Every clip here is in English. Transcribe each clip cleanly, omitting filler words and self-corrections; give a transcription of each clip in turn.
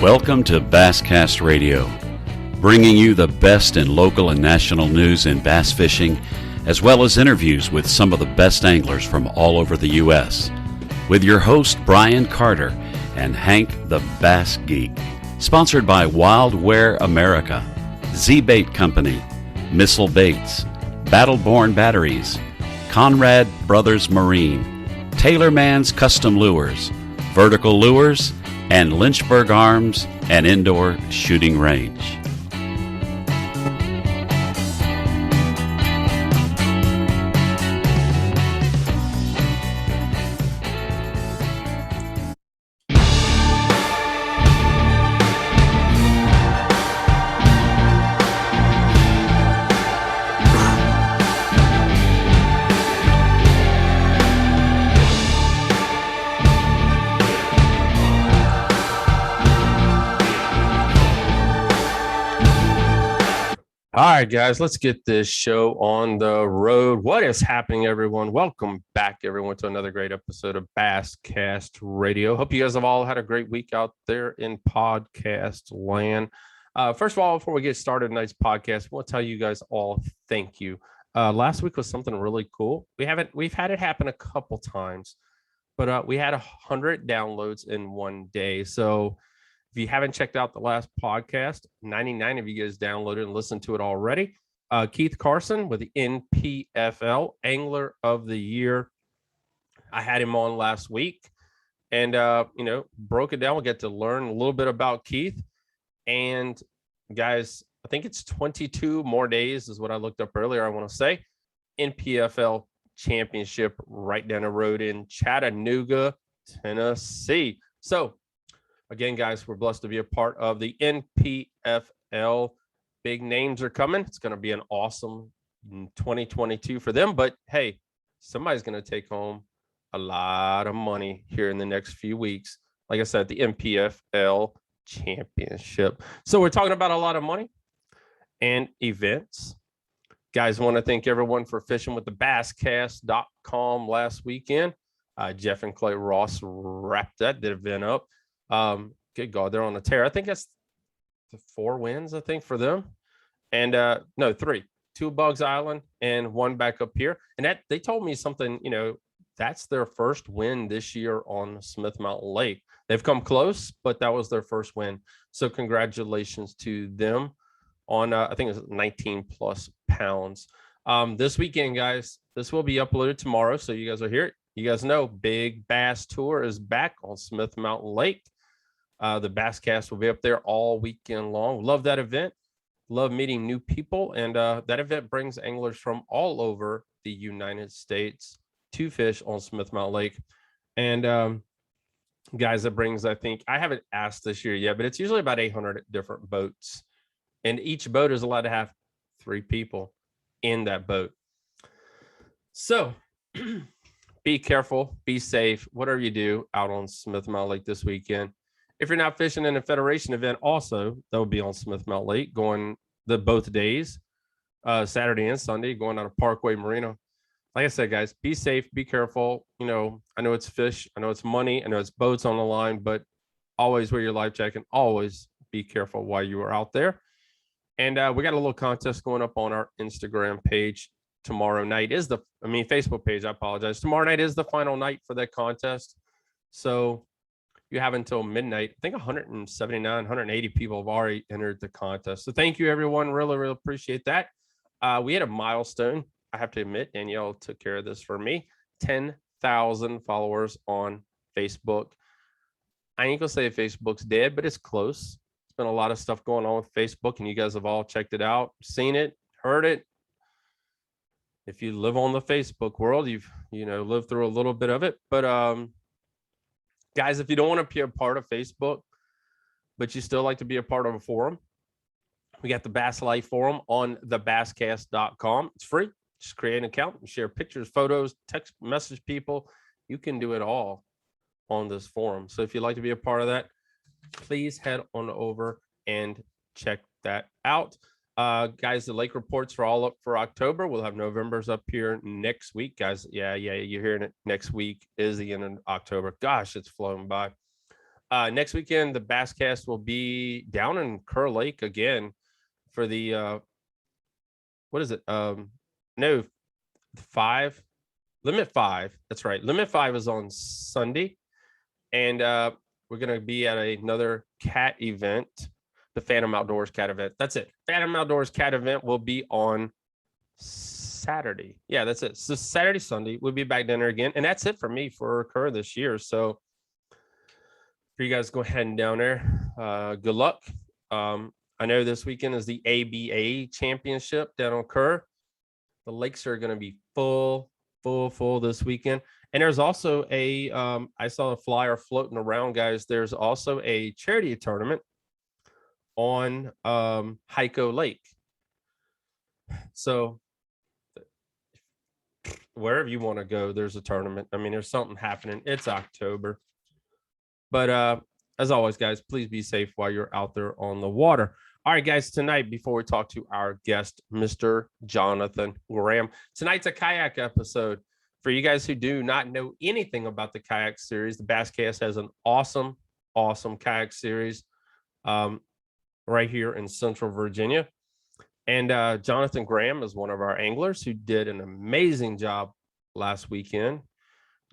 Welcome to Bass Cast Radio, bringing you the best in local and national news in bass fishing, as well as interviews with some of the best anglers from all over the U.S. With your host, Brian Carter and Hank the Bass Geek. Sponsored by Wildware America, Z-Bait Company, Missile Baits, Battleborn Batteries, Conrad Brothers Marine, Taylorman's Custom Lures, Vertical Lures, and Lynchburg Arms and Indoor Shooting Range. All right, guys, let's get this show on the road. What is happening, everyone? Welcome back, everyone, to another great episode of Bass Cast Radio. Hope you guys have all had a great week out there in podcast land. First of all, before we get started tonight's podcast, I want to tell you guys all thank you. Last week was something really cool. We've had it happen a couple times, but we had 100 downloads in one day. So if you haven't checked out the last podcast, 99 of you guys downloaded and listened to it already. Keith Carson with the NPFL Angler of the Year. I had him on last week and, broke it down. We'll get to learn a little bit about Keith. And guys, I think it's 22 more days is what I looked up earlier, I want to say. NPFL Championship right down the road in Chattanooga, Tennessee. So, again, guys, we're blessed to be a part of the NPFL. Big names are coming. It's going to be an awesome 2022 for them. But, hey, somebody's going to take home a lot of money here in the next few weeks. Like I said, the NPFL Championship. So we're talking about a lot of money and events. Guys, I want to thank everyone for fishing with the basscast.com last weekend. Jeff and Clay Ross wrapped that event up. Good God, they're on a tear. I think that's the 4 wins, I think, for them. And no, 3. 2 Bugs Island and 1 back up here. And that they told me something, that's their first win this year on Smith Mountain Lake. They've come close, but that was their first win. So congratulations to them on I think it was 19 plus pounds. This weekend, guys, this will be uploaded tomorrow. So you guys are here. You guys know Big Bass Tour is back on Smith Mountain Lake. The Bass Cast will be up there all weekend long. Love that event. Love meeting new people. And that event brings anglers from all over the United States to fish on Smith Mountain Lake. And guys, that brings, I think, I haven't asked this year yet, but it's usually about 800 different boats. And each boat is allowed to have 3 people in that boat. So be careful, be safe, whatever you do out on Smith Mountain Lake this weekend. If you're not fishing in a Federation event, also, that will be on Smith Mountain Lake, going both days, Saturday and Sunday, going out of Parkway Marina. Like I said, guys, be safe, be careful. I know it's fish, I know it's money, I know it's boats on the line, but always wear your life jacket and always be careful while you are out there. And we got a little contest going up on our Instagram page. Tomorrow night is Facebook page. I apologize. Tomorrow night is the final night for that contest. So you have until midnight. I think 179, 180 people have already entered the contest. So thank you, everyone. Really, really appreciate that. We had a milestone. I have to admit, Danielle took care of this for me. 10,000 followers on Facebook. I ain't gonna say Facebook's dead, but it's close. It's been a lot of stuff going on with Facebook, and you guys have all checked it out, seen it, heard it. If you live on the Facebook world, you've lived through a little bit of it. But guys, if you don't want to be a part of Facebook, but you still like to be a part of a forum, we got the Bass Life Forum on thebasscast.com. It's free. Just create an account and share pictures, photos, text message people. You can do it all on this forum. So if you'd like to be a part of that, please head on over and check that out. Guys, the lake reports are all up for October. We'll have November's up here next week, guys. Yeah, you're hearing it. Next week is the end of October. Gosh, it's flown by. Next weekend, the Bass Cast will be down in Kerr Lake again for the what is it? No, Limit 5. That's right. Limit 5 is on Sunday, and we're gonna be at another cat event, the Phantom Outdoors cat event. That's it. Phantom Outdoors cat event will be on Saturday. Yeah, that's it. So Saturday, Sunday, we'll be back down there again, and that's it for me for Kerr this year. So for you guys, go ahead and down there. Good luck. I know this weekend is the ABA Championship down on Kerr. The lakes are going to be full this weekend. And there's also I saw a flyer floating around, guys. There's also a charity tournament on Hyco Lake. So wherever you want to go, there's a tournament. I mean, there's something happening. It's October. But as always, guys, please be safe while you're out there on the water. All right, guys, tonight, before we talk to our guest, Mr. Jonathan Graham, tonight's a kayak episode. For you guys who do not know anything about the kayak series, the Bass Cast has an awesome kayak series right here in Central Virginia. And Jonathan Graham is one of our anglers who did an amazing job last weekend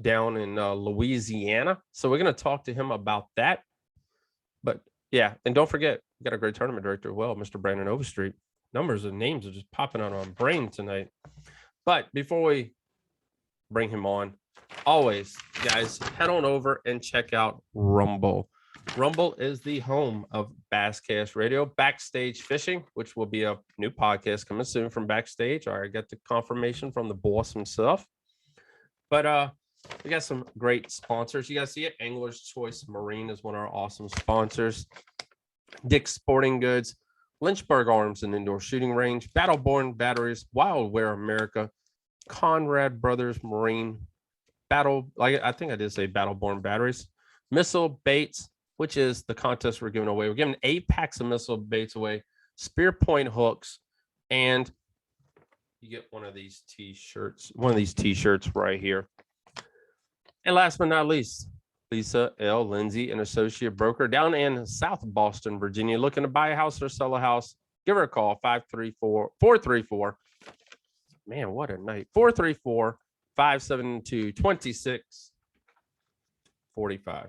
down in Louisiana. So we're going to talk to him about that. But yeah, and don't forget, we got a great tournament director as well, Mr. Brandon Overstreet. Numbers and names are just popping out on my brain tonight. But before we bring him on, always, guys, head on over and check out Rumble. Rumble is the home of Bass Cast Radio, Backstage Fishing, which will be a new podcast coming soon from Backstage. I already got the confirmation from the boss himself. But we got some great sponsors. You guys see it? Angler's Choice Marine is one of our awesome sponsors. Dick's Sporting Goods, Lynchburg Arms and Indoor Shooting Range, Battleborn Batteries, Wildwear America, Conrad Brothers Marine, I think I did say Battleborn Batteries, Missile Baits, which is the contest we're giving away. We're giving 8 packs of missile baits away, Spear Point hooks, and you get one of these t-shirts right here. And last but not least, Lisa L. Lindsay, an associate broker down in South Boston, Virginia, looking to buy a house or sell a house. Give her a call, 434. Man, what a night. 434-572-2645.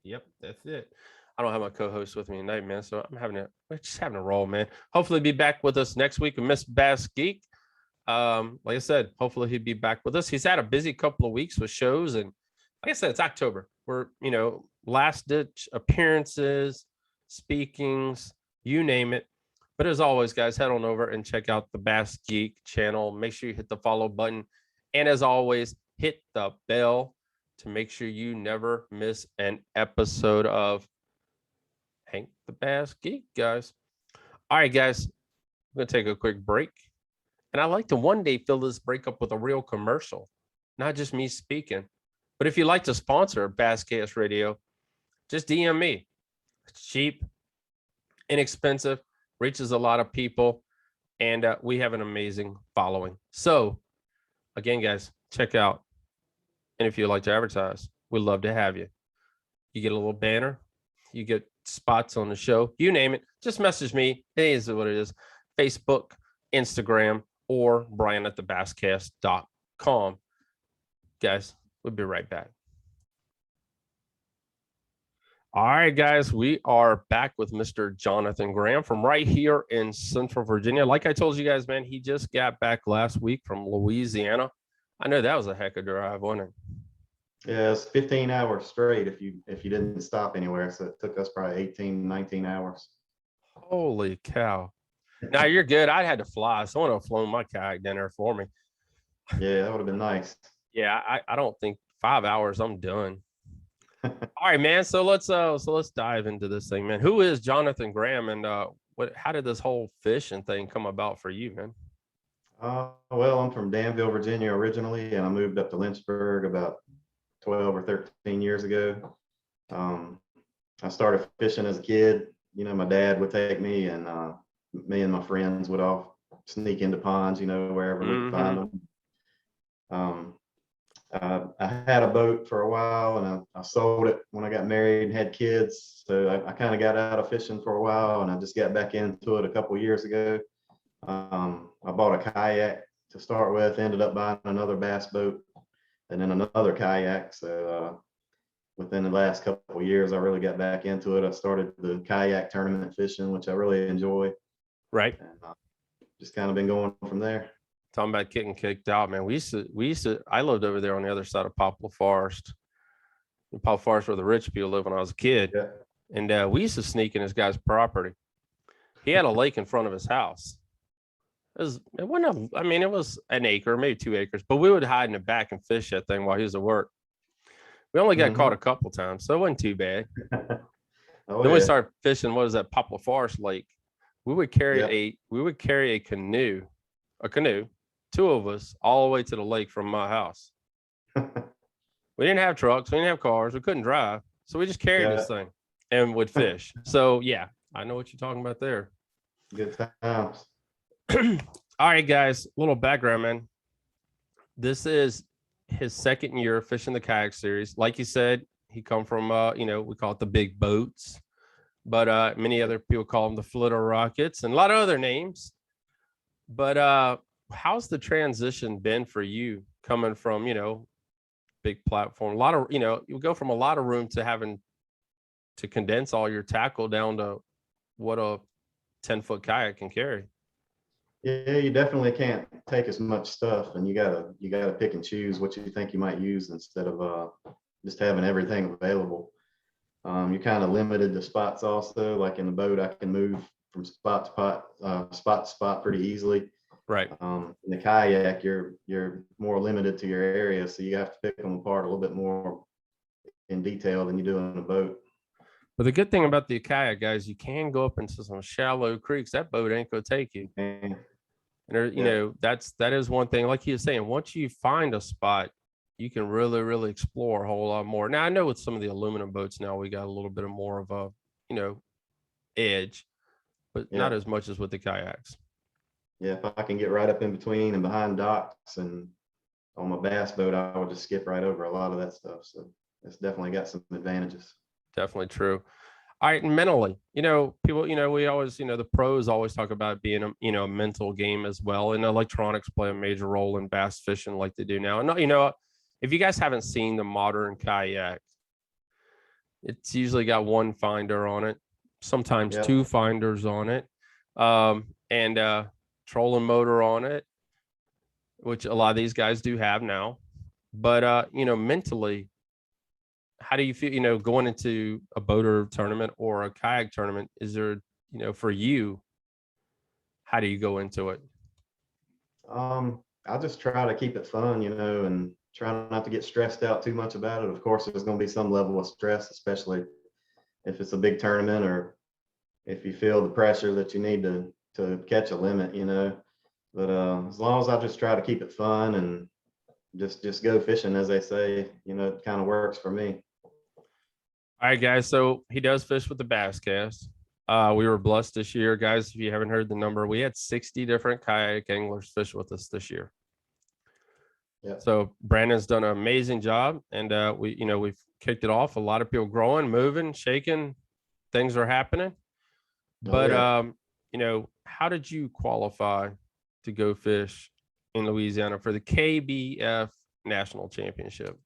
Yep, that's it. I don't have my co-host with me tonight, man. So we're just having a roll, man. Hopefully be back with us next week with Miss Bass Geek. Like I said, hopefully he'll be back with us. He's had a busy couple of weeks with shows, and like I said, it's October. We're, last ditch appearances, speakings, you name it. But as always, guys, head on over and check out the Bass Geek channel. Make sure you hit the follow button. And as always, hit the bell to make sure you never miss an episode of Hank the Bass Geek, guys. All right, guys, I'm going to take a quick break. And I'd like to one day fill this break up with a real commercial, not just me speaking. But if you'd like to sponsor Bass Cast Radio, just DM me. It's cheap, inexpensive, reaches a lot of people, and we have an amazing following. So, again, guys, check out. And if you'd like to advertise, we'd love to have you. You get a little banner. You get spots on the show. You name it. Just message me. It is what it is. Facebook, Instagram, or brian@thebasscast.com. Guys, we'll be right back. All right, guys, we are back with Mr. Jonathan Graham from right here in Central Virginia. Like I told you guys, man, he just got back last week from Louisiana. I know that was a heck of a drive, wasn't it? Yeah, it's 15 hours straight if you didn't stop anywhere. So it took us probably 18, 19 hours. Holy cow. Now you're good. I had to fly. Someone would have flown my kayak down there for me. Yeah, that would have been nice. Yeah, I don't think 5 hours, I'm done. All right, man. So let's dive into this thing, man. Who is Jonathan Graham, and how did this whole fishing thing come about for you, man? Well, I'm from Danville, Virginia originally, and I moved up to Lynchburg about 12 or 13 years ago. I started fishing as a kid. My dad would take me, and me and my friends would all sneak into ponds, wherever we could find them. I had a boat for a while, and I sold it when I got married and had kids. So I kind of got out of fishing for a while, and I just got back into it a couple of years ago. I bought a kayak to start with, ended up buying another bass boat and then another kayak. So within the last couple of years, I really got back into it. I started the kayak tournament fishing, which I really enjoy. Right. And just kind of been going from there. Talking about getting kicked out, man. We used to, I lived over there on the other side of Poplar Forest. Poplar Forest where the rich people live when I was a kid. Yeah. And we used to sneak in this guy's property. He had a lake in front of his house. It was an acre, maybe 2 acres, but we would hide in the back and fish that thing while he was at work. We only got caught a couple times, so it wasn't too bad. Then we started fishing, what is that, Poplar Forest Lake. We would carry a canoe, 2 of us, all the way to the lake from my house. We didn't have trucks, we didn't have cars, we couldn't drive. So we just carried this thing and would fish. So yeah, I know what you're talking about there. Good times. All right, guys, a little background, man. This is his second year fishing the kayak series. Like you said, he come from we call it the big boats, but many other people call them the Flitter Rockets and a lot of other names. But how's the transition been for you coming from big platform? A lot of you go from a lot of room to having to condense all your tackle down to what a 10-foot kayak can carry. Yeah, you definitely can't take as much stuff, and you gotta pick and choose what you think you might use instead of just having everything available. You're kind of limited to spots also. Like in the boat, I can move from spot to spot pretty easily. Right. In the kayak, you're more limited to your area, so you have to pick them apart a little bit more in detail than you do in a boat. But the good thing about the kayak, guys, you can go up into some shallow creeks. That boat ain't gonna take you. And there, that is one thing. Like he was saying, once you find a spot, you can really, really explore a whole lot more. Now I know with some of the aluminum boats now we got a little bit of more of a edge, but not as much as with the kayaks. Yeah, if I can get right up in between and behind docks and on my bass boat, I would just skip right over a lot of that stuff. So it's definitely got some advantages. Definitely true. All right, and mentally, people, we always, the pros always talk about being a mental game as well, and electronics play a major role in bass fishing like they do now. And if you guys haven't seen the modern kayak, it's usually got one finder on it, sometimes 2 finders on it, and trolling motor on it, which a lot of these guys do have now. But mentally, how do you feel, going into a boater tournament or a kayak tournament? Is there, for you, how do you go into it? I just try to keep it fun, and try not to get stressed out too much about it. Of course, there's going to be some level of stress, especially if it's a big tournament or if you feel the pressure that you need to catch a limit, But as long as I just try to keep it fun and just go fishing, as they say, it kind of works for me. All right, guys. So he does fish with the Bass Cast. We were blessed this year, guys. If you haven't heard the number, we had 60 different kayak anglers fish with us this year. Yeah. So Brandon's done an amazing job, and we've kicked it off. A lot of people growing, moving, shaking. Things are happening. But how did you qualify to go fish in Louisiana for the KBF National Championship?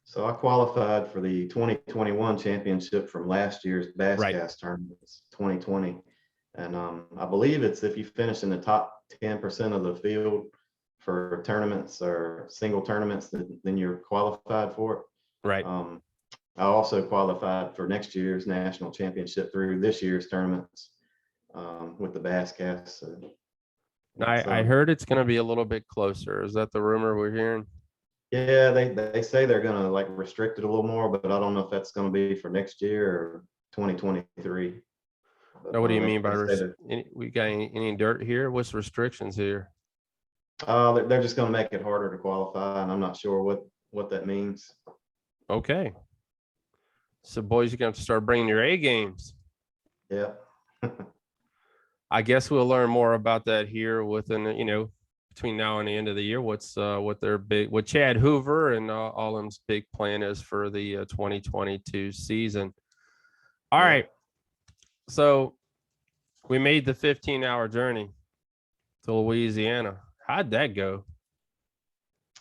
So I qualified for the 2021 championship from last year's Bass Cast tournament, 2020. And I believe it's if you finish in the top 10% of the field for tournaments or single tournaments, then you're qualified for it. Right. I also qualified for next year's national championship through this year's tournaments with the Bass Cast. So, I heard it's going to be a little bit closer. Is that the rumor we're hearing? Yeah, they say they're going to restrict it a little more, but I don't know if that's going to be for next year or 2023. Now, what do you mean by we got any dirt here? What's restrictions here? They're just going to make it harder to qualify, and I'm not sure what that means. Okay. So, boys, you're going to have to start bringing your A games. Yeah. I guess we'll learn more about that here within, between now and the end of the year, what Chad Hoover and all them's big plan is for the 2022 season. All right. So we made the 15-hour journey to Louisiana. How'd that go?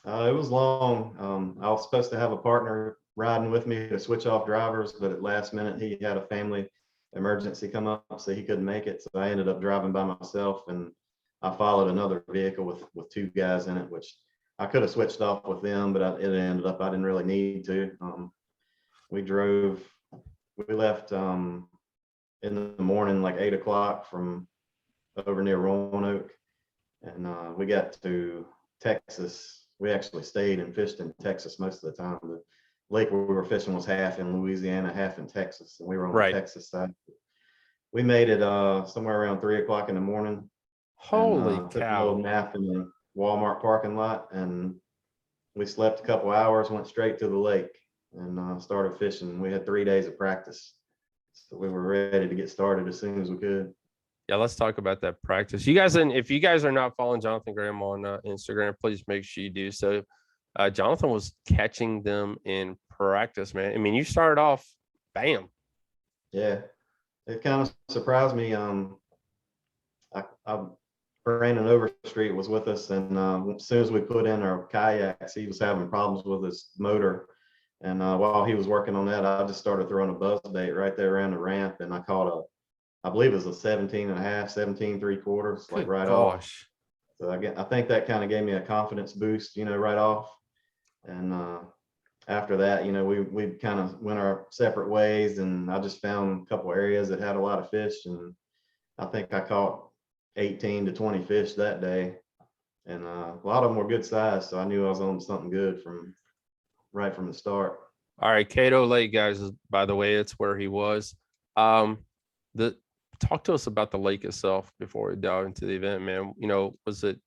It was long. I was supposed to have a partner riding with me to switch off drivers, but at last minute he had a family emergency come up, so he couldn't make it. So I ended up driving by myself, and I followed another vehicle with two guys in it, which I could have switched off with them, but it ended up I didn't really need to. We left in the morning, like 8 o'clock from over near Roanoke, and we got to Texas. We actually stayed and fished in Texas most of the time. The lake where we were fishing was half in Louisiana, half in Texas, and we were on the Texas side. We made it somewhere around 3 o'clock in the morning. Holy and, took a cow. little nap in the Walmart parking lot, and we slept a couple hours, went straight to the lake, and started fishing. We had 3 days of practice, so we were ready to get started as soon as we could. Yeah, let's talk about that practice. You guys, and if you guys are not following Jonathan Graham on Instagram, please make sure you do so. Jonathan was catching them in practice, man. I mean, you started off, bam. Yeah, it kind of surprised me. Brandon Overstreet was with us, and as soon as we put in our kayaks, he was having problems with his motor. And while he was working on that, I just started throwing a buzz bait right there around the ramp, and I caught I believe it was a 17 and a half, 17 3/4, like right off. So I think that kind of gave me a confidence boost, right off. And after that, we kind of went our separate ways, and I just found a couple areas that had a lot of fish, and I think I caught 18 to 20 fish that day, and a lot of them were good size, so I knew I was on something good right from the start. All right, Cato Lake, guys, by the way, it's where he was. Talk to us about the lake itself before we dive into the event, man. Was it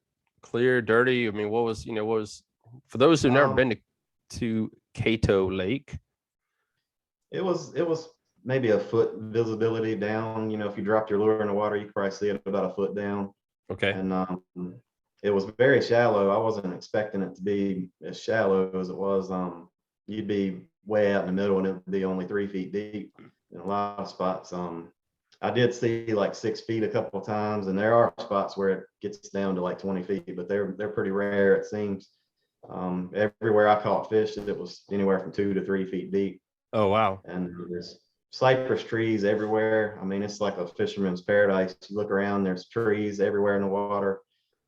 clear, dirty? I mean, what was for those who've never been to Cato Lake? It was maybe a foot visibility down. If you dropped your lure in the water, you could probably see it about a foot down. Okay. And it was very shallow. I wasn't expecting it to be as shallow as it was. You'd be way out in the middle, and it would be only 3 feet deep in a lot of spots. I did see like 6 feet a couple of times, and there are spots where it gets down to like 20 feet, but they're pretty rare, it seems. Everywhere I caught fish, it was anywhere from 2 to 3 feet deep. Oh, wow. And there's cypress trees everywhere. I mean, it's like a fisherman's paradise. You look around, there's trees everywhere in the water,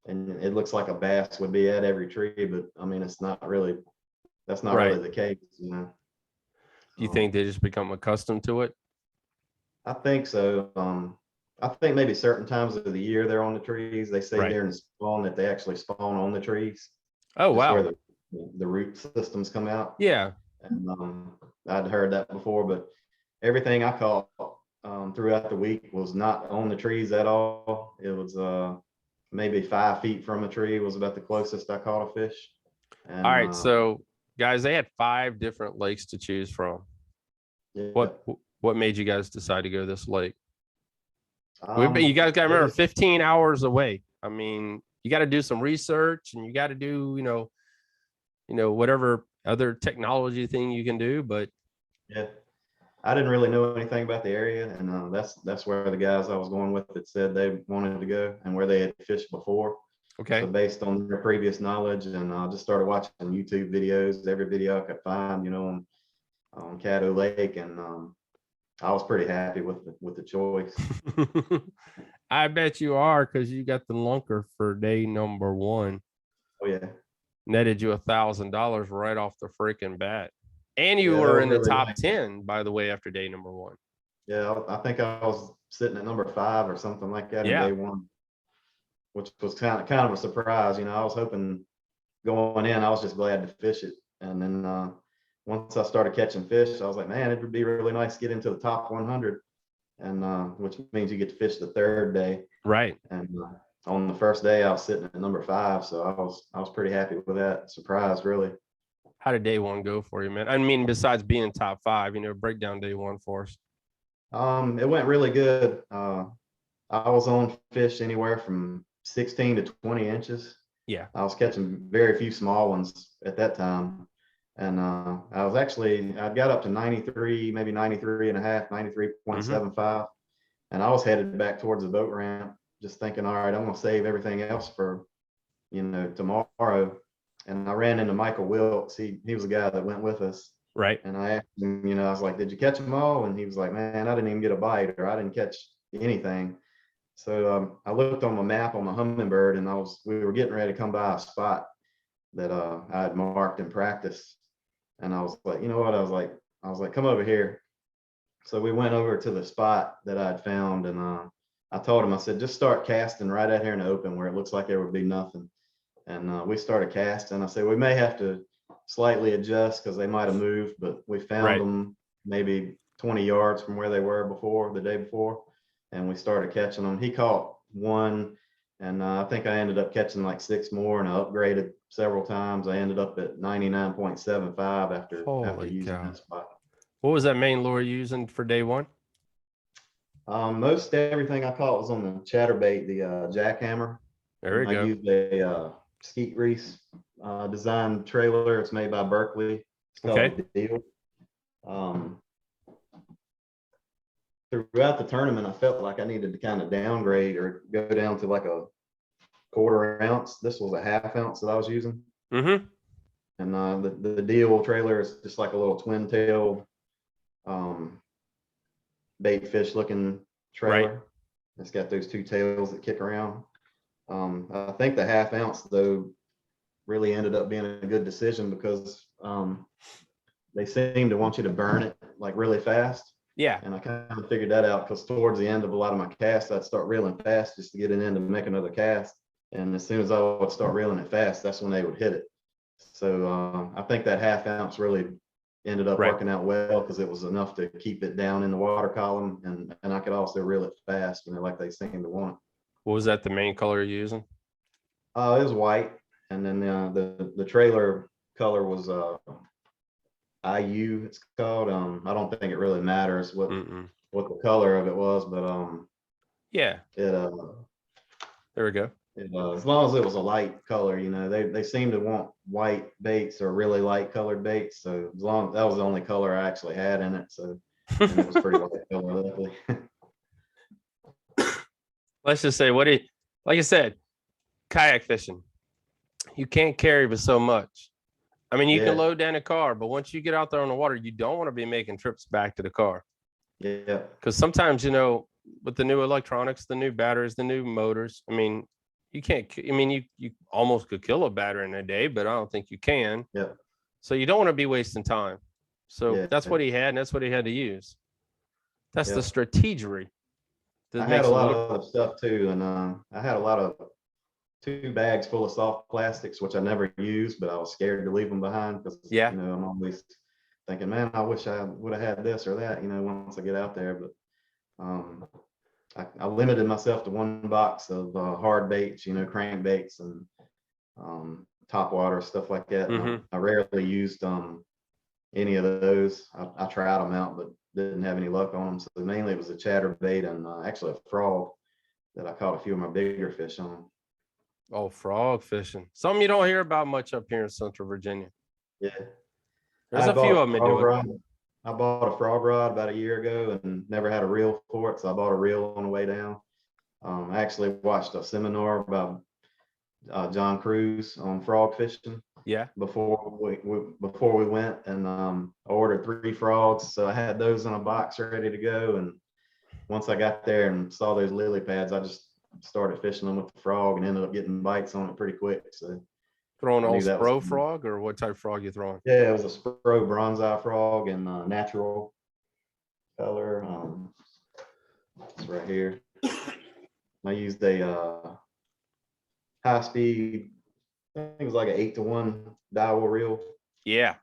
and it looks like a bass would be at every tree, but I mean, that's not really the case, Do you think they just become accustomed to it? I think so. I think maybe certain times of the year they're on the trees. They say during the spawn that they actually spawn on the trees. Oh, wow. Where the root systems come out. Yeah. And I'd heard that before, but everything I caught throughout the week was not on the trees at all. It was maybe 5 feet from a tree was about the closest I caught a fish. And, all right. So guys, they had 5 different lakes to choose from. Yeah. What made you guys decide to go this lake? You guys got to remember 15 hours away. I mean, you got to do some research, and you got to do, whatever other technology thing you can do. But yeah, I didn't really know anything about the area, and that's where the guys I was going with that said they wanted to go and where they had fished before. Okay. So based on their previous knowledge, and I just started watching YouTube videos, every video I could find, on Caddo Lake, and I was pretty happy with the choice. I bet you are, because you got the lunker for day number 1. Oh yeah. Netted you $1,000 right off the freaking bat. And you were in the top 10, by the way, after day number 1. Yeah, I think I was sitting at number 5 or something like that in day 1, which was kind of a surprise. I was hoping going in, I was just glad to fish it. And then once I started catching fish, I was like, man, it would be really nice to get into the top 100, and which means you get to fish the 3rd day. Right. And on the first day, I was sitting at number 5, so I was pretty happy with that. Surprised, really. How did day 1 go for you, man? I mean, besides being top 5, break down day 1 for us. It went really good. I was on fish anywhere from 16 to 20 inches. Yeah. I was catching very few small ones at that time. And I got up to 93, maybe 93 and a half, 93.75. And I was headed back towards the boat ramp, just thinking, all right, I'm going to save everything else for, tomorrow. And I ran into Michael Wilkes. He was the guy that went with us. Right. And I asked him, I was like, did you catch them all? And he was like, man, I didn't even get a bite, or I didn't catch anything. So I looked on my map on my Humminbird, and we were getting ready to come by a spot that I had marked in practice. And I was like, you know what? I was like, come over here. So we went over to the spot that I'd found, and I told him, I said, just start casting right out here in the open where it looks like there would be nothing. And we started casting. I said, we may have to slightly adjust because they might have moved, but we found them maybe 20 yards from where they were the day before. And we started catching them. He caught one, and I think I ended up catching like 6 more, and I upgraded several times. I ended up at 99.75 after using that spot. What was that main lure using for day one? Most everything I caught was on the chatterbait, the jackhammer. There we go. I used a skeet grease design trailer. It's made by Berkeley. It's called the Deal. Throughout the tournament, I felt like I needed to kind of downgrade or go down to like a 1/4 ounce. This was a 1/2 ounce that I was using. And the Deal trailer is just like a little twin tail bait fish looking trailer. It's got those 2 tails that kick around. I think the 1/2 ounce though really ended up being a good decision because they seem to want you to burn it like really fast. Yeah. And I kind of figured that out because towards the end of a lot of my casts, I'd start reeling fast just to get it in to make another cast. And as soon as I would start reeling it fast, that's when they would hit it. So I think that 1/2 ounce really ended up working out well because it was enough to keep it down in the water column, and I could also reel it fast, like they seem to want. What was that the main color you're using? It was white, and then the trailer color was IU. It's called. I don't think it really matters what the color of it was, but yeah, it there we go. As long as it was a light color, they seem to want white baits or really light colored baits. So as long that was the only color I actually had in it, so and it was pretty light color, luckily. Let's just say, like I said, kayak fishing, you can't carry but so much. I mean, you can load down a car, but once you get out there on the water, you don't want to be making trips back to the car. Yeah. Because sometimes, with the new electronics, the new batteries, the new motors, I mean, you can't, you almost could kill a battery in a day, but I don't think you can. Yeah. So you don't want to be wasting time. So that's what he had, and that's what he had to use. That's the strategery. I had a lot of other stuff too, and I had a lot of 2 bags full of soft plastics, which I never used, but I was scared to leave them behind because I'm always thinking, man, I wish I would have had this or that, once I get out there. But I limited myself to 1 box of hard baits, crankbaits and top water, stuff like that. I rarely used any of those. I tried them out, but didn't have any luck on them. So mainly it was a chatterbait and actually a frog that I caught a few of my bigger fish on. Oh, frog fishing. Something you don't hear about much up here in Central Virginia. Yeah. There's a few of them that do it. I bought a frog rod about a year ago and never had a reel for it, so I bought a reel on the way down. I actually watched a seminar about John Cruz on frog fishing. Yeah. Before we went, and I ordered 3 frogs, so I had those in a box ready to go. And once I got there and saw those lily pads, I just started fishing them with the frog and ended up getting bites on it pretty quick. So throwing an old Spro frog, or what type of frog you throwing? Yeah, it was a Spro bronze eye frog in natural color. It's right here. I used a high speed, I think it was like an 8-to-1 Daiwa reel. Yeah.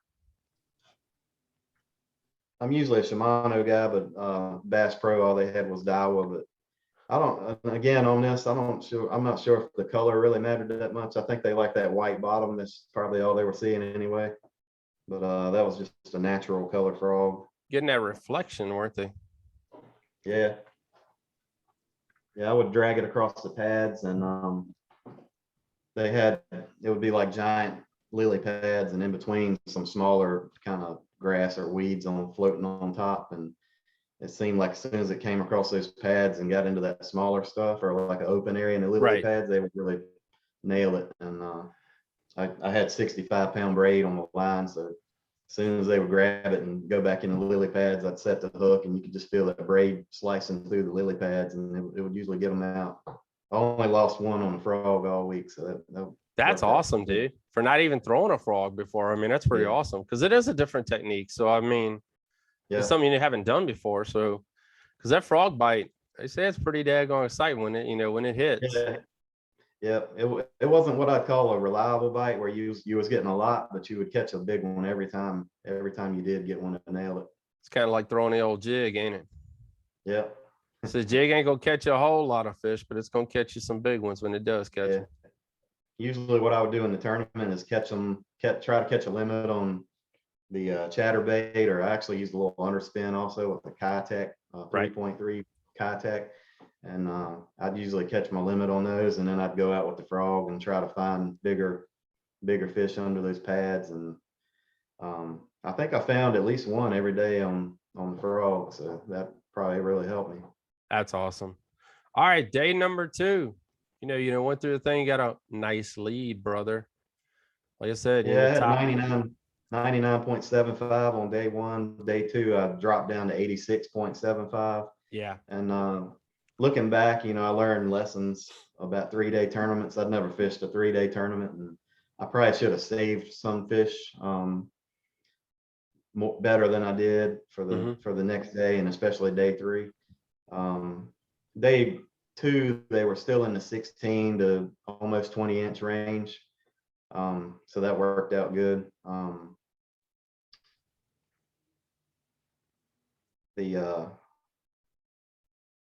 I'm usually a Shimano guy, but Bass Pro, all they had was Daiwa. But I don't, again, on this, I'm not sure if the color really mattered that much. I think they like that white bottom. That's probably all they were seeing anyway. But that was just a natural color frog. Getting that reflection, weren't they? Yeah. Yeah, I would drag it across the pads, and it would be like giant lily pads, and in between some smaller kind of grass or weeds floating on top. And it seemed like as soon as it came across those pads and got into that smaller stuff, or like an open area in the lily pads, they would really nail it. And I had 65-pound braid on the line, so as soon as they would grab it and go back into the lily pads, I'd set the hook, and you could just feel that braid slicing through the lily pads, and it would usually get them out. I only lost one on the frog all week, so that's awesome, dude. For not even throwing a frog before. I mean, that's pretty awesome, because it is a different technique. So I mean, it's something you haven't done before. So because that frog bite, they say it's pretty daggone exciting when it hits. Yeah, it wasn't what I'd call a reliable bite, where you was getting a lot, but you would catch a big one every time you did get one to nail it. It's kind of like throwing the old jig, ain't it? Yeah. So jig ain't gonna catch you a whole lot of fish, but it's gonna catch you some big ones when it does catch you. Usually what I would do in the tournament is try to catch a limit on the chatterbait, or I actually used a little underspin also with the Kayak 3.3 Kayak. And I'd usually catch my limit on those, and then I'd go out with the frog and try to find bigger fish under those pads. And I think I found at least one every day on the frog, so that probably really helped me. That's awesome. All right, day number 2. Went through the thing. You got a nice lead, brother. Like I said, I had 99.75 on day 1. Day 2, I dropped down to 86.75. Yeah. And looking back, I learned lessons about 3-day tournaments. I'd never fished a 3-day tournament, and I probably should have saved some fish better than I did for the next day, and especially day 3. Day 2, they were still in the 16 to almost 20-inch range, so that worked out good.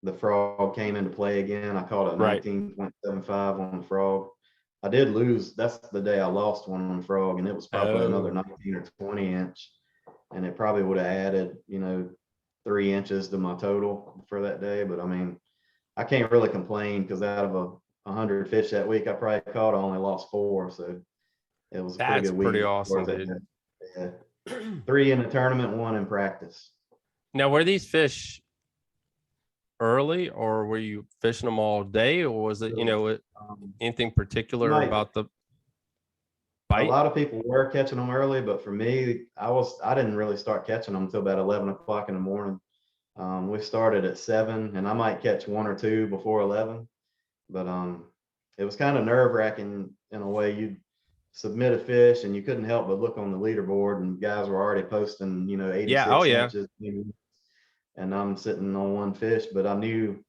The frog came into play again. I caught a 19.75 on the frog. I did lose. That's the day I lost one on the frog, and it was probably another 19 or 20 inch, and it probably would have added 3 inches to my total for that day. But I mean, I can't really complain, because out of 100 fish that week I probably caught, I only lost 4, so it was a pretty good week. That's pretty awesome, dude. Yeah. 3 in the tournament, 1 in practice. Now, were these fish early, or were you fishing them all day, or was it anything particular about the bite? A lot of people were catching them early, but for me, I didn't really start catching them until about 11 o'clock in the morning. We started at 7, and I might catch 1 or 2 before 11, but it was kind of nerve-wracking in a way. You'd submit a fish and you couldn't help but look on the leaderboard, and guys were already posting 86 inches, and I'm sitting on 1 fish. But I knew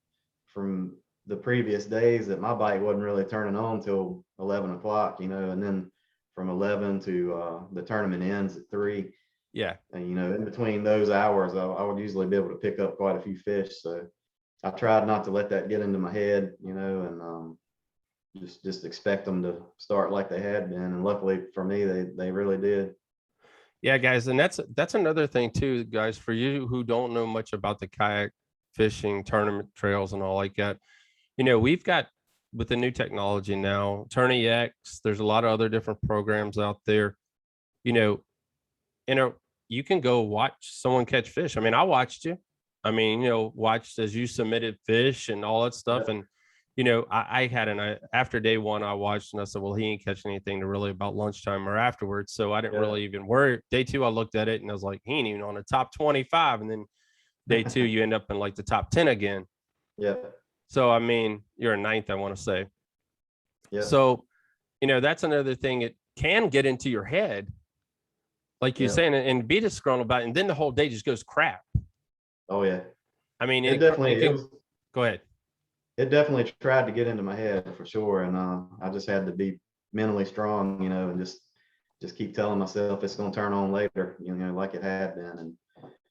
from the previous days that my bite wasn't really turning on till 11 o'clock, and then from 11 to the tournament ends at 3. Yeah. And, in between those hours, I would usually be able to pick up quite a few fish. So I tried not to let that get into my head, and just expect them to start like they had been. And luckily for me, they really did. Yeah, guys. And that's another thing too, guys, for you who don't know much about the kayak fishing tournament trails and all like that. We've got, with the new technology now, Tourney X, there's a lot of other different programs out there. You can go watch someone catch fish. I mean, I watched you. I mean, watched as you submitted fish and all that stuff. Yeah. And, I had after day 1, I watched, and I said, well, he ain't catching anything to really about lunchtime or afterwards. So I didn't really even worry. Day 2, I looked at it and I was like, he ain't even on the top 25. And then day 2, you end up in like the top 10 again. Yeah. So, I mean, you're a 9th, I want to say. Yeah. So, that's another thing. It can get into your head, like you're saying, and be disgruntled about it. And then the whole day just goes crap. Oh, yeah. I mean, go ahead. It definitely tried to get into my head for sure. And I just had to be mentally strong, and just keep telling myself it's going to turn on later, like it had been. And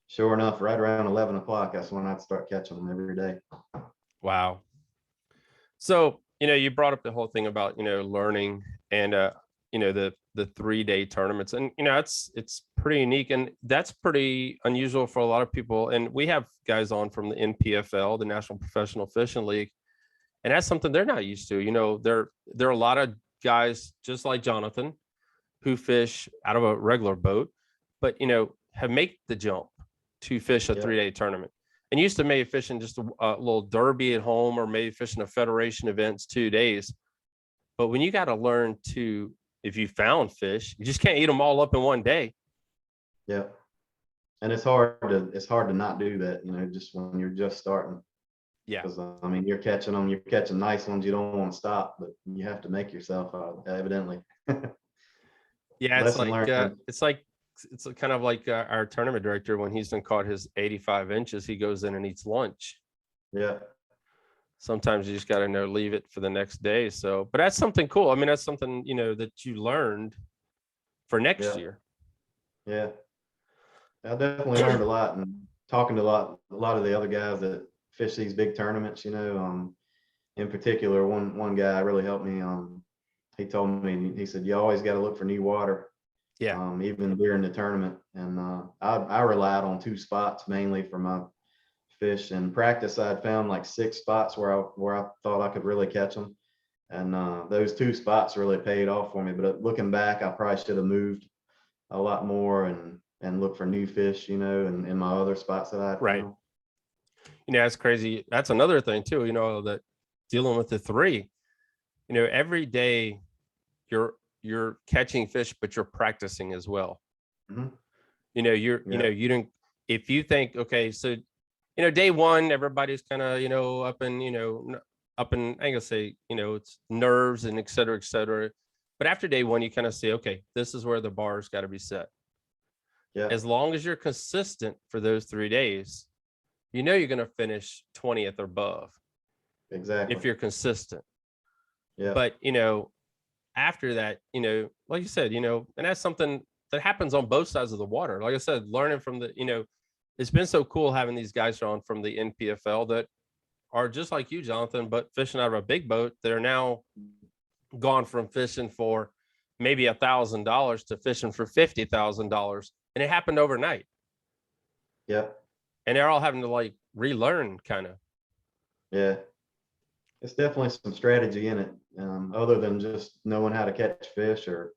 sure enough, right around 11 o'clock, that's when I'd start catching them every day. Wow. So, you brought up the whole thing about, learning and, the 3-day tournaments, and, it's pretty unique, and that's pretty unusual for a lot of people. And we have guys on from the NPFL, the National Professional Fishing League, and that's something they're not used to. There are a lot of guys just like Jonathan who fish out of a regular boat, but have make the jump to fish a 3-day tournament. And used to maybe fishing just a little derby at home, or maybe fishing a federation events 2 days. But when you got to learn to, if you found fish, you just can't eat them all up in one day. Yeah. And it's hard to not do that, just when you're just starting. Yeah. Because you're catching nice ones. You don't want to stop, but you have to make yourself out, evidently. Yeah. Lesson learned. It's kind of like our tournament director, when he's been caught his 85 inches, he goes in and eats lunch. Yeah. Sometimes you just got to leave it for the next day. So, but that's something cool. That's something, that you learned for next year. Yeah. I definitely learned a lot, and talking to a lot of the other guys that fish these big tournaments, in particular, one guy really helped me. He told me, he said, you always got to look for new water. Yeah. Even during the tournament. And I relied on 2 spots mainly for my fish. In practice, I'd found like 6 spots where I thought I could really catch them. And those 2 spots really paid off for me. But looking back, I probably should have moved a lot more and looked for new fish, in my other spots that I had right. found. That's crazy. That's another thing too, that dealing with the 3, every day you're catching fish, but you're practicing as well. Mm-hmm. You didn't, if you think, okay, so, day 1, everybody's kind of, up in, I ain't gonna say, it's nerves and et cetera, et cetera. But after day 1, you kind of say, okay, this is where the bar's got to be set. Yeah. As long as you're consistent for those 3 days, you're going to finish 20th or above. Exactly. If you're consistent. Yeah. But, after that, like you said, and that's something that happens on both sides of the water. Like I said, learning from the, it's been so cool having these guys on from the NPFL that are just like you, Jonathan, but fishing out of a big boat. They're now gone from fishing for maybe $1,000 to fishing for $50,000. And it happened overnight. Yeah. And they're all having to relearn kind of. Yeah. It's definitely some strategy in it, other than just knowing how to catch fish or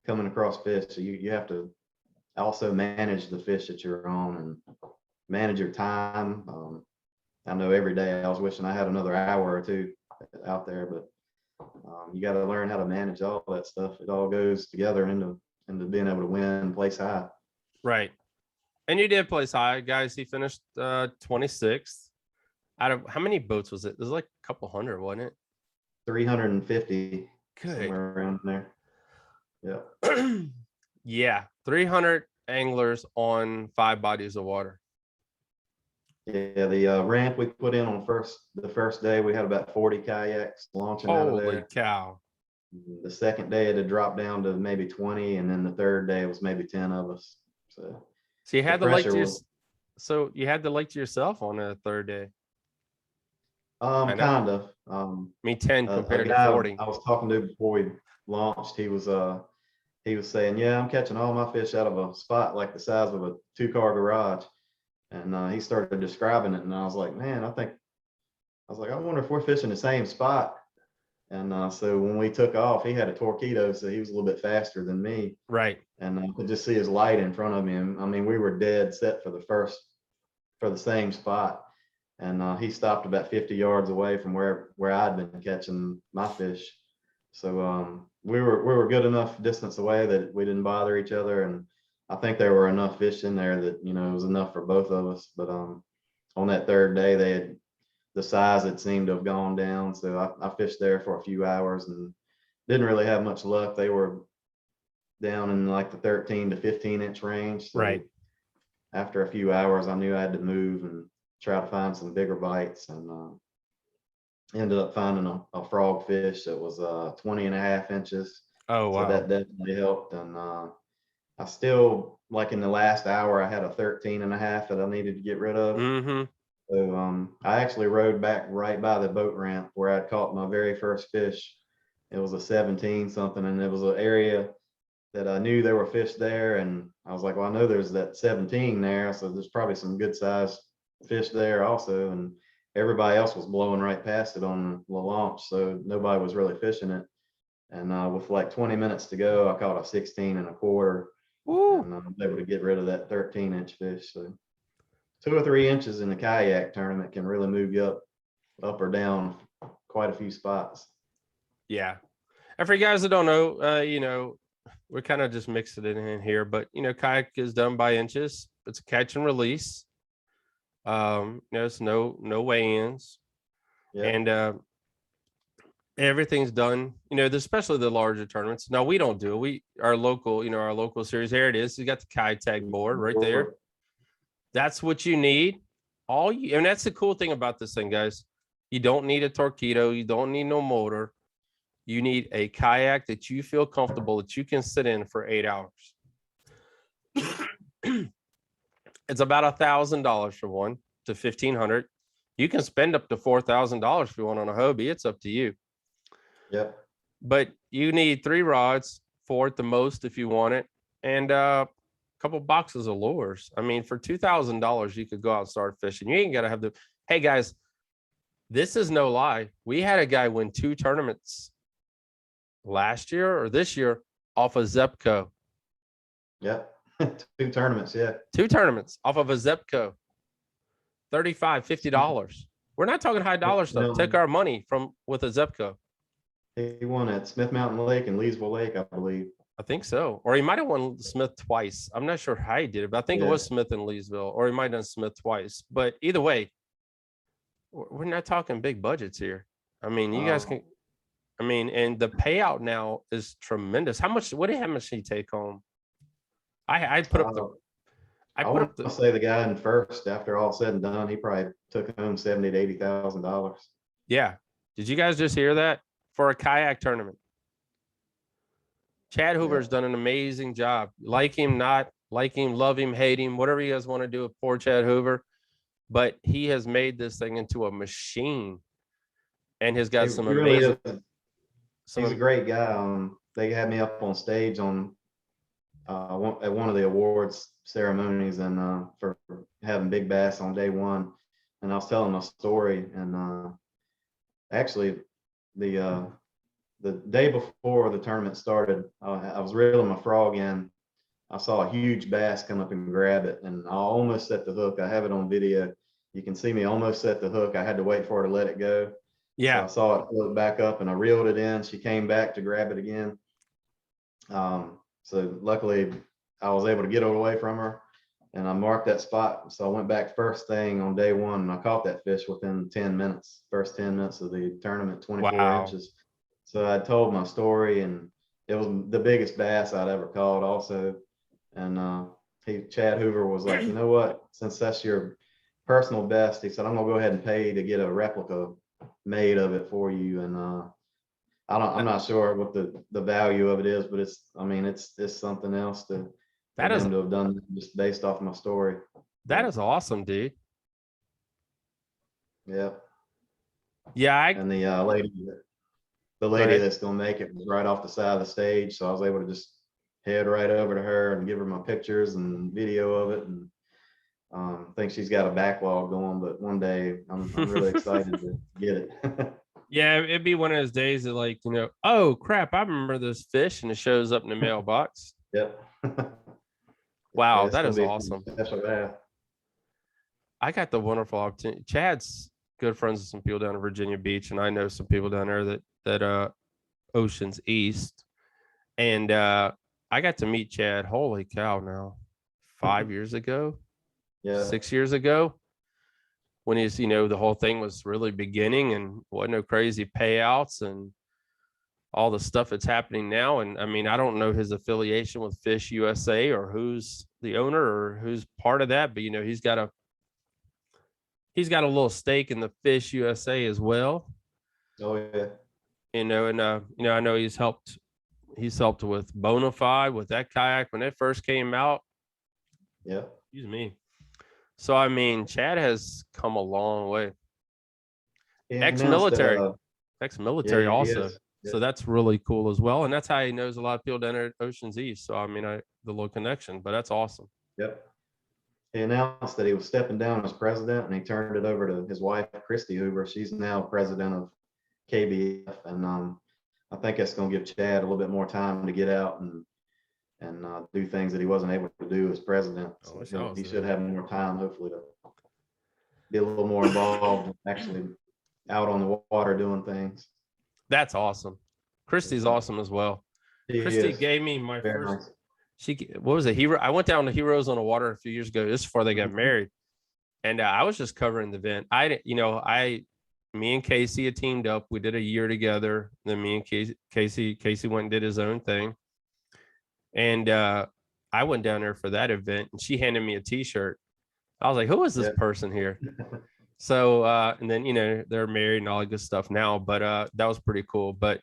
coming across fish. So you have to also manage the fish that you're on and manage your time. I know every day I was wishing I had another hour or 2 out there, but you got to learn how to manage all that stuff. It all goes together into being able to win and place high. Right. And you did place high, guys. He finished 26th. Out of how many boats was it? It was like a couple hundred, wasn't it? 350. Good. Somewhere around there. Yeah. Yeah. 300 anglers on 5 bodies of water. Yeah, the ramp we put in on the first day, we had about 40 kayaks launching out of there. Holy cow. The second day it had dropped down to maybe 20, and then the third day it was maybe 10 of us. So you had the lake to you had the lake to yourself on a third day. Kind of. 10 compared to 40. I was talking to before we launched, he was saying, yeah, I'm catching all my fish out of a spot like the size of a 2-car garage. And he started describing it, and I was like, man, I wonder if we're fishing the same spot. And so when we took off, he had a Torpedo, so he was a little bit faster than me. Right. And I could just see his light in front of him. We were dead set for the same spot. And he stopped about 50 yards away from where I'd been catching my fish. So we were good enough distance away that we didn't bother each other. And I think there were enough fish in there that, it was enough for both of us. But on that third day, the size had seemed to have gone down. So I fished there for a few hours and didn't really have much luck. They were down in like the 13 to 15 inch range. So right. After a few hours, I knew I had to move and try to find some bigger bites, and ended up finding a frog fish that was 20.5 inches. Oh, wow. So that definitely helped. And I still, like in the last hour, I had a 13.5 that I needed to get rid of. Mm-hmm. So I actually rode back right by the boat ramp where I'd caught my very first fish. It was a 17 something, and it was an area that I knew there were fish there. And I was like, well, I know there's that 17 there, so there's probably some good sized fish there also. And everybody else was blowing right past it on the launch, so nobody was really fishing it. And with like 20 minutes to go, I caught a 16 and a quarter. Woo. And I was able to get rid of that 13-inch fish. So 2 or 3 inches in the kayak tournament can really move you up or down quite a few spots. Yeah. And for you guys that don't know, we're kind of just mixing it in here, but kayak is done by inches. It's a catch and release. It's no weigh-ins. Yeah. And everything's done, especially the larger tournaments. Now we don't do it. Our local series, here it is. You got the kayak tag board right there. That's what you need. And that's the cool thing about this thing, guys. You don't need a Torpedo. You don't need no motor. You need a kayak that you feel comfortable, that you can sit in for 8 hours. It's about $1,000 for one to $1,500. You can spend up to $4,000 if you want on a Hobie. It's up to you. Yep. But you need 3 rods, 4 at the most if you want it, and a couple boxes of lures. I mean, for $2,000, you could go out and start fishing. You ain't got to have hey guys, this is no lie. We had a guy win 2 tournaments last year or this year off of Zepco. Yep. 2 tournaments. Yeah. 2 tournaments off of a Zepco. $35, $50. We're not talking high dollar stuff. Take our money with a Zepco. He won at Smith Mountain Lake and Leesville Lake, I believe. I think so. Or he might have won Smith twice. I'm not sure how he did it, but I think it was Smith and Leesville, or he might have done Smith twice. But either way, we're not talking big budgets here. I mean, you guys can, and the payout now is tremendous. How much did he take home? I put up the, I want to say the guy in first, after all said and done, he probably took home $70,000 to $80,000. Yeah. Did you guys just hear that? For a kayak tournament. Chad Hoover's done an amazing job. Like him, not like him, love him, hate him, whatever you guys want to do with poor Chad Hoover. But he has made this thing into a machine. And has got some amazing. He's a great guy. They had me up on stage at one of the awards ceremonies and for having big bass on day one. And I was telling my story, and actually the day before the tournament started, I was reeling my frog in. I saw a huge bass come up and grab it, and I almost set the hook. I have it on video. You can see me almost set the hook. I had to wait for her to let it go. Yeah. So I saw it float back up, and I reeled it in. She came back to grab it again. So luckily I was able to get away from her, and I marked that spot. So I went back first thing on day one, and I caught that fish within 10 minutes, first 10 minutes of the tournament, 24 inches. So I told my story, and it was the biggest bass I'd ever caught also. And Chad Hoover was like, you know what, since that's your personal best, he said, I'm gonna go ahead and pay to get a replica made of it for you. And I'm not sure what the value of it is, but it's something else to have done just based off my story. That is awesome, dude. Yeah. Yeah. And the lady that's gonna make it was right off the side of the stage, so I was able to just head right over to her and give her my pictures and video of it. And I think she's got a backlog going, but one day I'm really excited to get it. Yeah, it'd be one of those days that, like, oh crap, I remember this fish, and it shows up in the mailbox. Yep. Wow, Yeah, that is awesome. I got the wonderful opportunity. Chad's good friends with some people down in Virginia Beach, and I know some people down there that Ocean's East. And I got to meet Chad, holy cow, now 5 years ago, 6 years ago, when he's, the whole thing was really beginning and wasn't no crazy payouts and all the stuff that's happening now. And I don't know his affiliation with Fish USA or who's the owner or who's part of that, but he's got a little stake in the Fish USA as well. Oh yeah. And I know he's helped with Bonafide with that kayak when it first came out. Yeah. Excuse me. So Chad has come a long way. Yeah, Ex-military also. Yeah. So that's really cool as well. And that's how he knows a lot of people down there at Ocean's East. So the little connection, but that's awesome. Yep. He announced that he was stepping down as president, and he turned it over to his wife, Christy Hoover. She's now president of KBF. And I think that's going to give Chad a little bit more time to get out and do things that he wasn't able to do as president. So he should have more time, hopefully, to be a little more involved, actually out on the water doing things. That's awesome. Christy's awesome as well. Christy gave me my first. Nice. What was it? Hero. I went down to Heroes on the Water a few years ago. This is before they got married, and I was just covering the event. Me and Casey had teamed up. We did a year together. Then me and Casey went and did his own thing, and I went down there for that event. And she handed me a T-shirt. I was like, "Who is this person here?" So, and then they're married and all that good stuff now. But that was pretty cool. But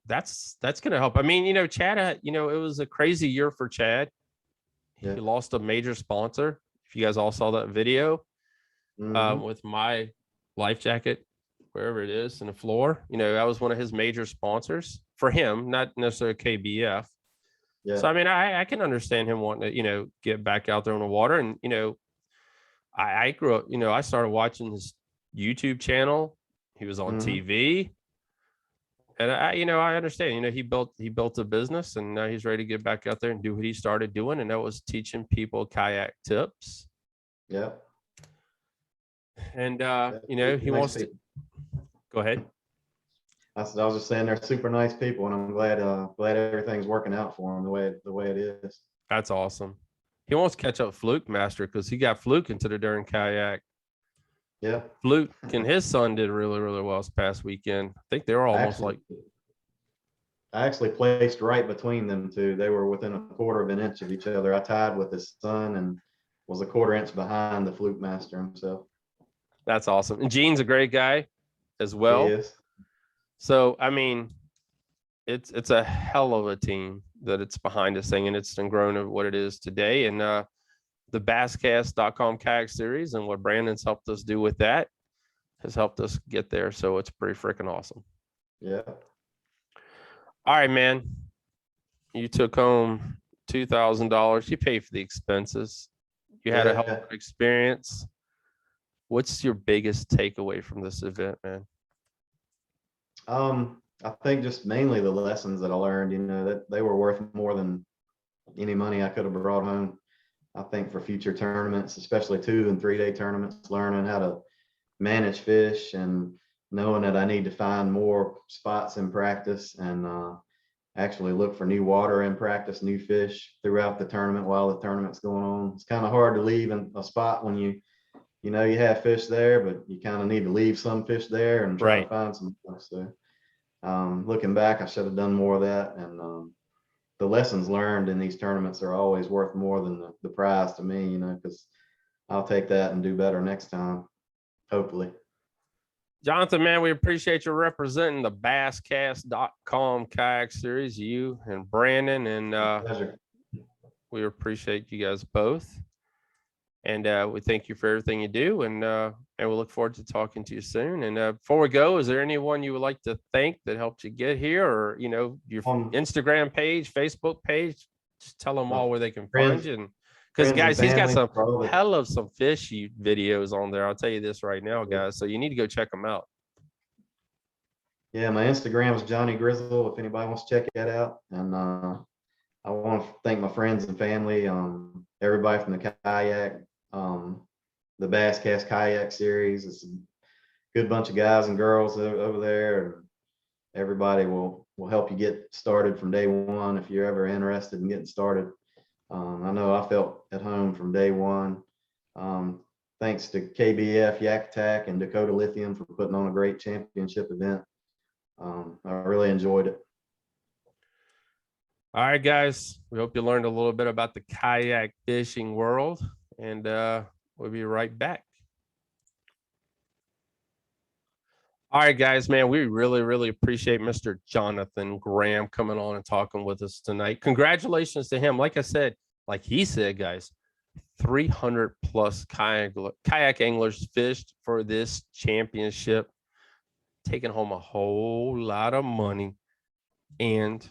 that's going to help. I mean, Chad, it was a crazy year for Chad. He lost a major sponsor. If you guys all saw that video with my life jacket, wherever it is in the floor, that was one of his major sponsors for him, not necessarily KBF. Yeah. So, I mean, I can understand him wanting to, get back out there on the water. And, I grew up, I started watching his YouTube channel. He was on TV. And I understand, he built a business, and now he's ready to get back out there and do what he started doing. And that was teaching people kayak tips. Yeah. And, he wants to go ahead. I was just saying they're super nice people, and I'm glad everything's working out for him the way it is. That's awesome. He wants to catch up Fluke Master because he got Fluke into the during kayak. Yeah. Fluke and his son did really, really well this past weekend. I think they were almost I actually placed right between them two. They were within a quarter of an inch of each other. I tied with his son and was a quarter inch behind the Fluke Master himself. That's awesome. And Gene's a great guy as well. He is. So, I mean, it's a hell of a team that it's behind this thing, and it's been grown to what it is today. And the basscast.com kayak series and what Brandon's helped us do with that has helped us get there. So it's pretty freaking awesome. Yeah. All right, man. You took home $2,000. You paid for the expenses. You had a hell of an experience. What's your biggest takeaway from this event, man? I think just mainly the lessons that I learned, that they were worth more than any money I could have brought home. I think for future tournaments, especially 2 and 3 day tournaments, learning how to manage fish and knowing that I need to find more spots in practice and actually look for new water in practice, new fish throughout the tournament while the tournament's going on. It's kind of hard to leave in a spot when you have fish there, but you kind of need to leave some fish there and try to find some stuff. So looking back, I should have done more of that. And the lessons learned in these tournaments are always worth more than the prize to me, because I'll take that and do better next time, hopefully. Jonathan, man, we appreciate you representing the basscast.com kayak series, you and Brandon, and Pleasure. We appreciate you guys both. And we thank you for everything you do, and we look forward to talking to you soon. And before we go, is there anyone you would like to thank that helped you get here, or your Instagram page, Facebook page? Just tell them all where they can find you. Because guys, he's got some hell of some fish videos on there. I'll tell you this right now, guys. So you need to go check them out. Yeah, my Instagram is Johnny Grizzle. If anybody wants to check that out, and I want to thank my friends and family, everybody from the kayak. The Bass Cast Kayak series. It's a good bunch of guys and girls over there, and everybody will help you get started from day one if you're ever interested in getting started. I know I felt at home from day one. Thanks to KBF, Yak Attack, and Dakota Lithium for putting on a great championship event. I really enjoyed it. All right, guys. We hope you learned a little bit about the kayak fishing world. And we'll be right back. All right, guys, man, we really, really appreciate Mr. Jonathan Graham coming on and talking with us tonight. Congratulations to him. Like I said, like he said, guys, 300 plus kayak anglers fished for this championship, taking home a whole lot of money. And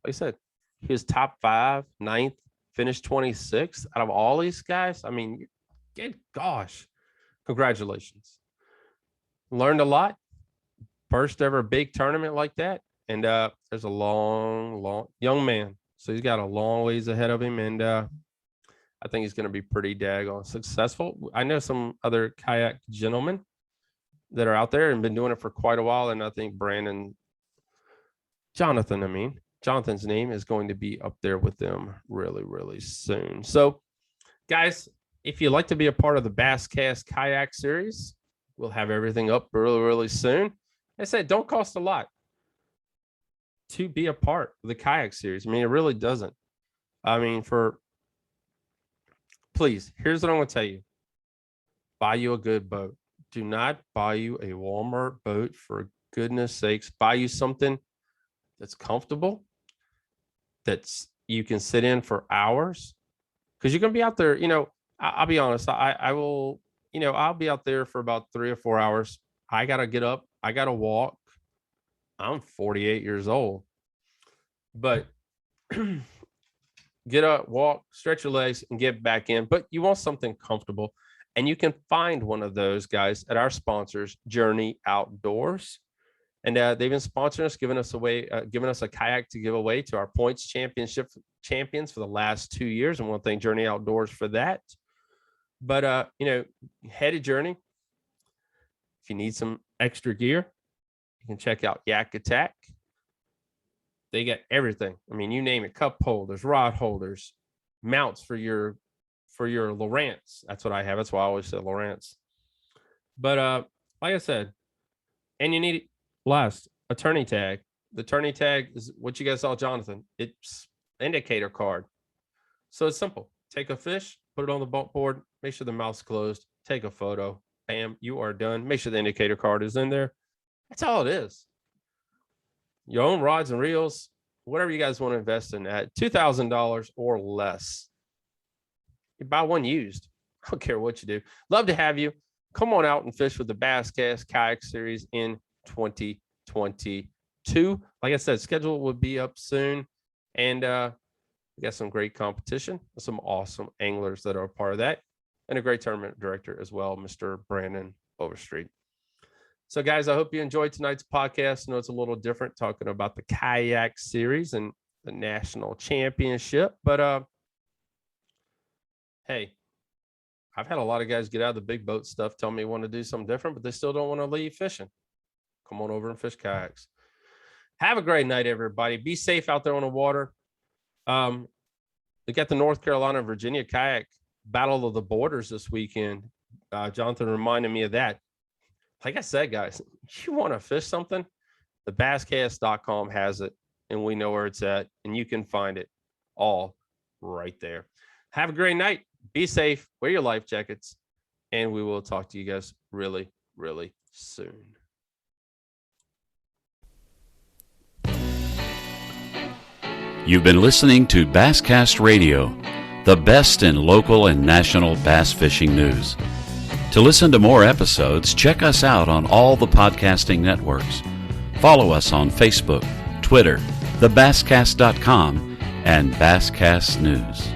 like I said, he was top 5, 9th. Finished 26th out of all these guys. I mean, good gosh, congratulations. Learned a lot. First ever big tournament like that. And there's a long young man. So he's got a long ways ahead of him. And I think he's going to be pretty daggone successful. I know some other kayak gentlemen that are out there and been doing it for quite a while. And I think Jonathan's name is going to be up there with them really, really soon. So, guys, if you'd like to be a part of the Bass Cast Kayak series, we'll have everything up really, really soon. I said, don't cost a lot to be a part of the kayak series. I mean, it really doesn't. I mean, please, here's what I'm going to tell you. Buy you a good boat. Do not buy you a Walmart boat, for goodness sakes. Buy you something that's comfortable, that's you can sit in for hours, because you're going to be out there. I'll be honest. I will, I'll be out there for about 3 or 4 hours. I got to get up. I got to walk. I'm 48 years old, but get up, walk, stretch your legs, and get back in. But you want something comfortable, and you can find one of those, guys, at our sponsors, Journey Outdoors. And they've been sponsoring us, giving us a kayak to give away to our points championship champions for the last 2 years. And I want to thank Journey Outdoors for that. But, head to Journey. If you need some extra gear, you can check out Yak Attack. They got everything. I mean, you name it: cup holders, rod holders, mounts for your Lowrance. That's what I have. That's why I always say Lowrance. But like I said, and you need last a turning tag. The turning tag is what you guys saw, Jonathan. It's indicator card. So it's simple. Take a fish, put it on the bump board, make sure the mouth's closed, take a photo. Bam, you are done. Make sure the indicator card is in there. That's all it is. Your own rods and reels, whatever you guys want to invest in at $2,000 or less. You buy one used. I don't care what you do. Love to have you. Come on out and fish with the Bass Cast Kayak Series in 2022. Like I said, schedule will be up soon. And we got some great competition, some awesome anglers that are a part of that, and a great tournament director as well, Mr. Brandon Overstreet. So, guys, I hope you enjoyed tonight's podcast. I know it's a little different talking about the kayak series and the national championship, but hey, I've had a lot of guys get out of the big boat stuff, tell me they want to do something different, but they still don't want to leave fishing. Come on over and fish kayaks. Have a great night, everybody. Be safe out there on the water. They got the North Carolina and Virginia kayak battle of the borders this weekend. Jonathan reminded me of that. Like I said, guys, you want to fish something, the basscast.com has it, and we know where it's at, and you can find it all right there. Have a great night. Be safe. Wear your life jackets, and we will talk to you guys really, really soon. You've been listening to Bass Cast Radio, the best in local and national bass fishing news. To listen to more episodes, check us out on all the podcasting networks. Follow us on Facebook, Twitter, thebasscast.com, and Bass Cast News.